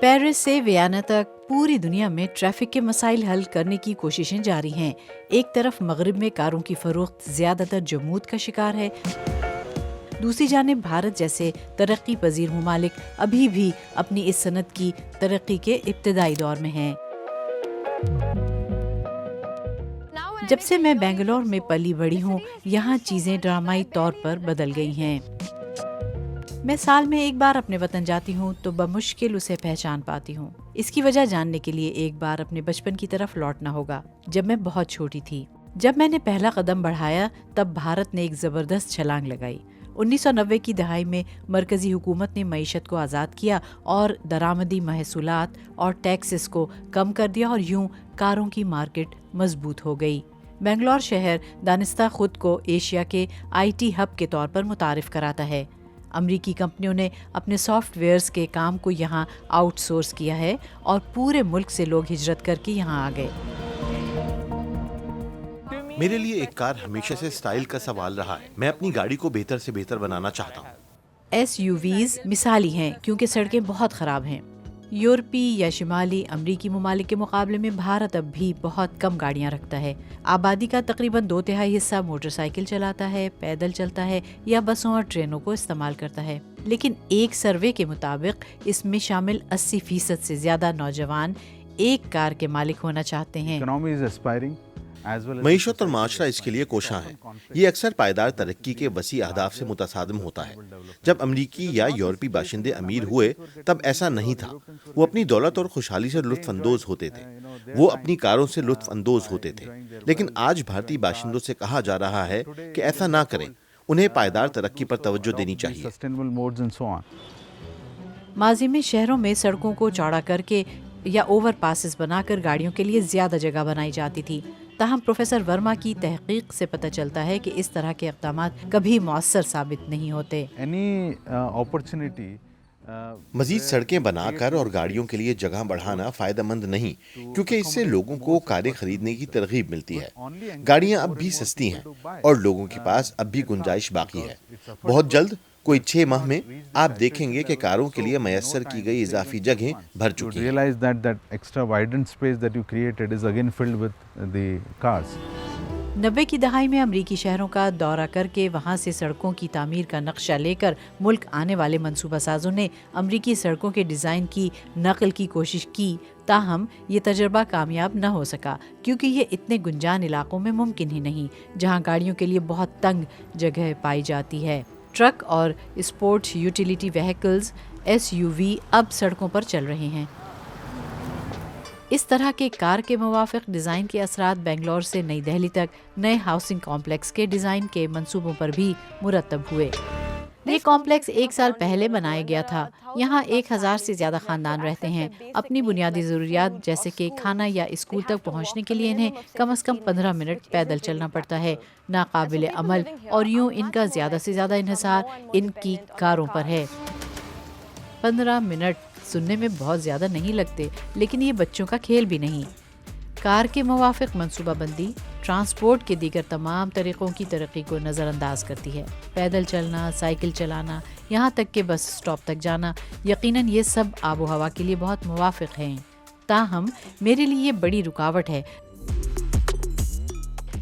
Paris से Vienna तक पूरी दुनिया में ट्रैफिक के मसाइल हल करने की कोशिशें जारी हैं। एक तरफ मगरिब में कारों की फरोख्त ज्यादातर जमूद का शिकार है, दूसरी जानिब भारत जैसे तरक्की पजीर मुमालिक अभी भी अपनी इस सनत की तरक्की के इब्तदाई दौर में हैं। जब से मैं बेंगलोर में पली बड़ी हूँ, यहाँ चीजें ड्रामाई तौर पर बदल गई हैं। मैं साल में एक बार अपने वतन जाती हूँ तो बमुश्किल उसे पहचान पाती हूँ। इसकी वजह जानने के लिए एक बार अपने बचपन की तरफ लौटना होगा, जब मैं बहुत छोटी थी। जब मैंने पहला कदम बढ़ाया तब भारत ने एक जबरदस्त छलांग लगाई। 1990 की दहाई में मरकजी हुकूमत ने मईशत को आज़ाद किया और दरामदी महसूलात और टैक्सेस को कम कर दिया और यूं कारों की मार्केट मजबूत हो गई। बेंगलोर शहर दानिस्ता खुद को एशिया के IT हब के तौर पर मुतारिफ कराता है। अमरीकी कंपनियों ने अपने सॉफ्टवेयर्स के काम को यहाँ आउटसोर्स किया है और पूरे मुल्क से लोग हिजरत करके यहाँ आ गए। मेरे लिए एक कार हमेशा से स्टाइल का सवाल रहा है। मैं अपनी गाड़ी को बेहतर से बेहतर बनाना चाहता हूँ। SUVs मिसाली हैं क्योंकि सड़कें बहुत खराब हैं। यूरोपीय या शिमाली अमरीकी ममालिक के मुकाबले में भारत अब भी बहुत कम गाड़ियां रखता है। आबादी का तकरीबन 2/3 हिस्सा मोटरसाइकिल चलाता है, पैदल चलता है या बसों और ट्रेनों को इस्तेमाल करता है। लेकिन एक सर्वे के मुताबिक इसमें शामिल 80% से ज्यादा नौजवान एक कार के मालिक होना चाहते हैं। मईशत और माशरा इसके लिए कोशां है। ये अक्सर पायदार तरक्की के वसी अहदाफ से मुतसादिम होता है। जब अमरीकी या यूरोपीय बाशिंदे अमीर हुए तब ऐसा नहीं था। वो अपनी दौलत और खुशहाली से लुत्फ अंदोज होते थे, वो अपनी कारों से लुत्फ अंदोज होते थे। लेकिन आज भारतीय बाशिंदों से कहा जा रहा है कि ऐसा ना करें, उन्हें पायदार तरक्की पर तवज्जो देनी चाहिए। माजी में शहरों में सड़कों को चौड़ा करके या ओवर पासेस बनाकर गाड़ियों के लिए ज्यादा जगह बनाई जाती थी। ताहम प्रोफेसर वर्मा की तहकीक से पता चलता है कि इस तरह के इक़दामात कभी मौसर साबित नहीं होते। मजीद सड़कें बनाकर और गाड़ियों के लिए जगह बढ़ाना फायदेमंद नहीं, क्योंकि इससे लोगों को कारें खरीदने की तरगीब मिलती है। गाड़ियां अब भी सस्ती हैं और लोगों के पास अब भी गुंजाइश बाकी है। बहुत जल्द कोई 6 माह में आप देखेंगे कि कारों के लिए मयस्सर की गई इजाफी जगह भर चुकी हैं। 90 की दहाई में अमरीकी शहरों का दौरा करके वहां से सड़कों की तामीर का नक्शा लेकर मुल्क आने वाले मंसूबा साजों ने अमरीकी सड़कों के डिज़ाइन की नकल की कोशिश की। ताहम ये तजर्बा कामयाब न हो सका क्योंकि ये इतने गुंजान इलाकों में मुमकिन ही नहीं जहां गाड़ियों के लिए बहुत तंग जगह पाई जाती है। ट्रक और स्पोर्ट्स यूटिलिटी व्हीकल्स SUV अब सड़कों पर चल रहे हैं। इस तरह के कार के मुवाफिक डिज़ाइन के असरात बेंगलोर से नई दिल्ली तक नए हाउसिंग कॉम्प्लेक्स के डिज़ाइन के मंसूबों पर भी मुरतब हुए। ये कॉम्प्लेक्स 1 साल पहले बनाया गया था। यहाँ 1000 से ज्यादा खानदान रहते हैं। अपनी बुनियादी ज़रूरियात जैसे कि खाना या स्कूल तक पहुँचने के लिए इन्हें कम से कम 15 मिनट पैदल चलना पड़ता है। नाकाबिल अमल और यूँ इनका ज़्यादा से ज़्यादा इन्हिसार इनकी कारों पर है। 15 मिनट सुनने में बहुत ज़्यादा नहीं लगते, लेकिन ये बच्चों का खेल भी नहीं। कार के मुवाफिक मनसूबाबंदी ट्रांसपोर्ट के दीगर तमाम तरीक़ों की तरक्की को नज़रअंदाज करती है। पैदल चलना, साइकिल चलाना, यहाँ तक कि बस स्टॉप तक जाना, यकीनन ये सब आबो हवा के लिए बहुत मुवाफिक हैं। ताहम मेरे लिए ये बड़ी रुकावट है।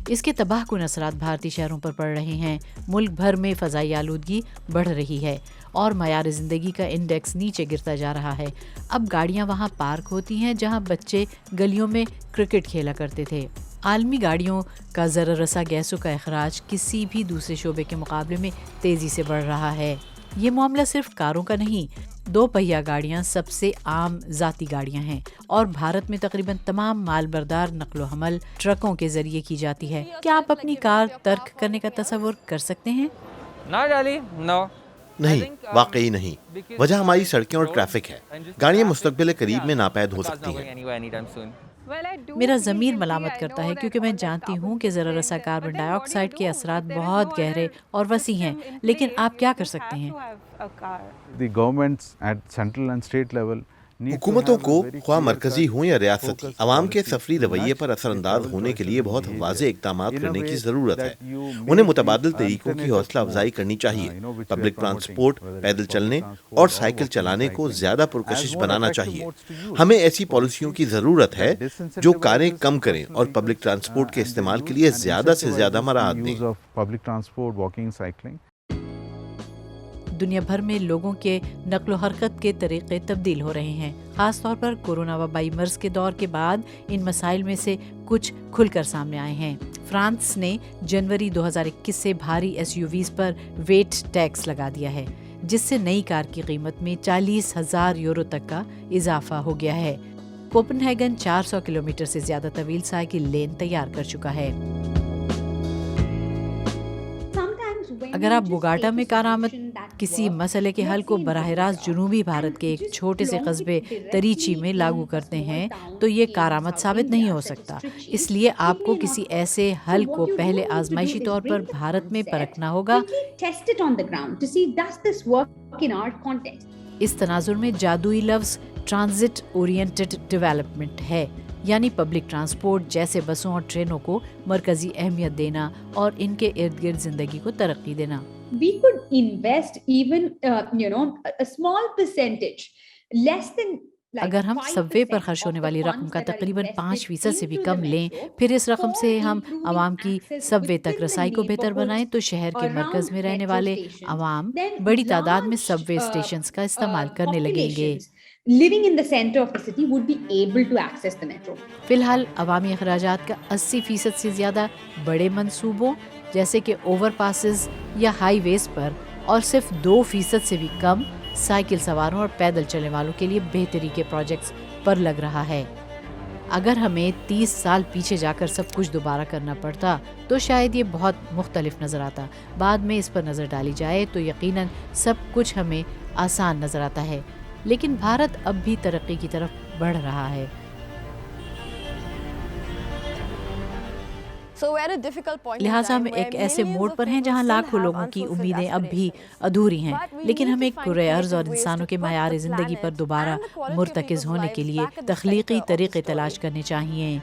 इसके तबाहकुन असरात भारतीय शहरों पर पड़ रहे हैं। मुल्क भर में फ़ज़ाई आलूदगी बढ़ रही है और मयार ज़िंदगी का इंडेक्स नीचे गिरता जा रहा है। अब गाड़ियाँ वहाँ पार्क होती हैं जहाँ बच्चे गलियों में क्रिकेट खेला करते थे। आलमी गाड़ियों का ज़रा रसा गैसों का अखराज किसी भी दूसरे शोबे के मुकाबले में तेज़ी से बढ़ रहा है। ये मामला सिर्फ कारों का नहीं, 2 पहिया गाड़ियाँ सबसे आम ज़ाती गाड़ियाँ हैं और भारत में तकरीबन तमाम माल बरदार नकलो हमल ट्रकों के जरिए की जाती है। क्या आप अपनी कार तर्क करने का तसव्वुर कर सकते हैं? नहीं, वाकई नहीं। वजह हमारी सड़कें और ट्रैफिक है। गाड़ियाँ मुस्तकबिल करीब में नापैद हो सकती हैं। मेरा ज़मीर मलामत करता है क्योंकि मैं जानती हूँ कि ज़रा रसा कार्बन डाइऑक्साइड के असरात बहुत गहरे और वसी हैं, लेकिन आप क्या कर सकते हैं? The governments at central and state level حکومتوں کو خواہ مرکزی ہوں یا ریاستی عوام کے سفری رویے پر اثر انداز ہونے کے لیے بہت واضح اقدامات کرنے کی ضرورت ہے۔ انہیں متبادل طریقوں کی حوصلہ افزائی کرنی چاہیے، پبلک ٹرانسپورٹ، پیدل چلنے اور سائیکل چلانے کو زیادہ پرکشش بنانا چاہیے۔ ہمیں ایسی پالیسیوں کی ضرورت ہے جو کاریں کم کریں اور پبلک ٹرانسپورٹ کے استعمال کے لیے زیادہ سے زیادہ مراعات دیں۔ دنیا بھر میں لوگوں کے نقل و حرکت کے طریقے تبدیل ہو رہے ہیں، خاص طور پر کورونا وبائی مرض کے دور کے بعد ان مسائل میں سے کچھ کھل کر سامنے آئے ہیں۔ فرانس نے جنوری 2021 سے بھاری ایس یو ویز پر ویٹ ٹیکس لگا دیا ہے، جس سے نئی کار کی قیمت میں 40,000 یورو تک کا اضافہ ہو گیا ہے۔ کوپن ہیگن 400 کلومیٹر سے زیادہ طویل سائیکل لین تیار کر چکا ہے۔ اگر آپ بوگاٹا میں کارآمد کسی مسئلے کے حل کو براہ راست جنوبی بھارت کے ایک چھوٹے سے قصبے تریچی میں لاگو کرتے ہیں تو یہ کارآمد ثابت نہیں ہو سکتا۔ اس لیے آپ کو کسی ایسے حل کو پہلے آزمائشی طور پر بھارت میں پرکھنا ہوگا۔ اس تناظر میں جادوئی لفظ ٹرانزٹ اورینٹڈ ڈیولپمنٹ ہے، یعنی پبلک ٹرانسپورٹ جیسے بسوں اور ٹرینوں کو مرکزی اہمیت دینا اور ان کے ارد گرد زندگی کو ترقی دینا۔ We could invest even, a small percentage, less than اگر ہم سب وے پر خرچ ہونے والی رقم کا تقریباً 5% سے بھی کم لیں، پھر اس رقم سے ہم عوام کی سب وے تک رسائی کو بہتر بنائیں تو شہر کے مرکز میں رہنے والے عوام بڑی تعداد میں سب وے اسٹیشنز کا استعمال کرنے لگیں گے۔ living in the center of the city would be able to access the metro. فی الحال عوامی اخراجات کا 80% سے زیادہ بڑے منصوبوں جیسے کہ اوور پاسز یا ہائی ویز پر اور صرف 2% سے بھی کم سائیکل سواروں اور پیدل چلنے والوں کے لیے بہتری کے پروجیکٹس پر لگ رہا ہے۔ اگر ہمیں 30 سال پیچھے جا کر سب کچھ دوبارہ کرنا پڑتا تو شاید یہ بہت مختلف نظر آتا۔ بعد میں اس پر نظر ڈالی جائے تو یقیناً سب کچھ ہمیں آسان نظر آتا ہے، لیکن بھارت اب بھی ترقی کی طرف بڑھ رہا ہے۔ لہٰذا ہم ایک ایسے موڑ پر ہیں جہاں لاکھوں لوگوں کی امیدیں اب بھی ادھوری ہیں، لیکن ہمیں کرۂ ارض اور انسانوں کے معیار زندگی پر دوبارہ مرتکز ہونے کے لیے تخلیقی طریقے تلاش کرنے چاہیے۔